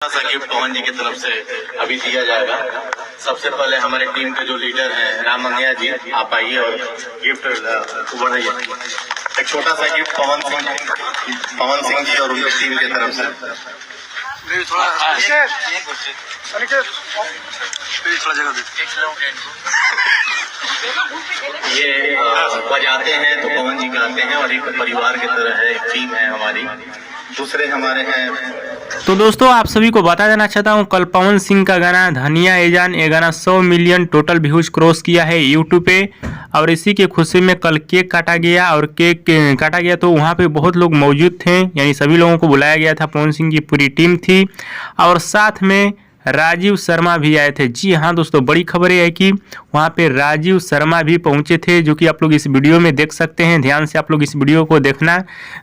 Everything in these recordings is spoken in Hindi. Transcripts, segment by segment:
सा गिफ्ट पवन जी की तरफ से अभी दिया जाएगा। सबसे पहले हमारे टीम के जो लीडर हैं राम मंगिया जी, आप आइए और गिफ्ट बढ़ाइए। एक छोटा सा गिफ्ट पवन सिंह जी और उनकी टीम की तरफ से। थोड़ा जगह दे। ये बजाते हैं तो पवन जी गाते हैं और एक परिवार की तरह है, एक टीम है हमारी। दूसरे हमारे हैं। तो दोस्तों आप सभी को बता देना चाहता हूँ, कल पवन सिंह का गाना धनिया ए जान, ये गाना 100 मिलियन टोटल व्यूज क्रॉस किया है यूट्यूब पे। और इसी के खुशी में कल केक काटा गया और केक काटा गया तो वहाँ पे बहुत लोग मौजूद थे, यानी सभी लोगों को बुलाया गया था। पवन सिंह की पूरी टीम थी और साथ में राजीव शर्मा भी आए थे। जी हाँ दोस्तों, बड़ी खबर ये है कि वहाँ पे राजीव शर्मा भी पहुँचे थे, जो कि आप लोग इस वीडियो में देख सकते हैं। ध्यान से आप लोग इस वीडियो को देखना।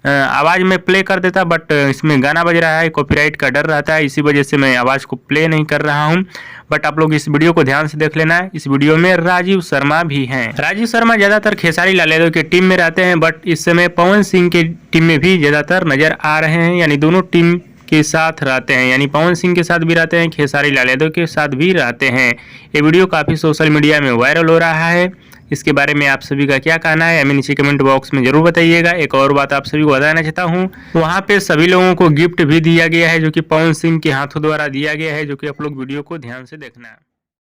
आवाज़ में प्ले कर देता बट इसमें गाना बज रहा है, कॉपीराइट का डर रहता है, इसी वजह से मैं आवाज़ को प्ले नहीं कर रहा हूँ। बट आप लोग इस वीडियो को ध्यान से देख लेना। इस वीडियो में राजीव शर्मा भी हैं। राजीव शर्मा ज़्यादातर खेसारी लाल यादव की टीम में रहते हैं, बट इस समय पवन सिंह की टीम में भी ज़्यादातर नज़र आ रहे हैं, यानी दोनों टीम के साथ रहते हैं, यानी पवन सिंह के साथ भी रहते हैं, खेसारी लाल यादव के साथ भी रहते हैं। ये वीडियो काफ़ी सोशल मीडिया में वायरल हो रहा है। इसके बारे में आप सभी का क्या कहना है हमें नीचे कमेंट बॉक्स में जरूर बताइएगा। एक और बात आप सभी को बताना चाहता हूँ, वहाँ पे सभी लोगों को गिफ्ट भी दिया गया है, जो कि पवन सिंह के हाथों द्वारा दिया गया है, जो कि आप लोग वीडियो को ध्यान से देखना है।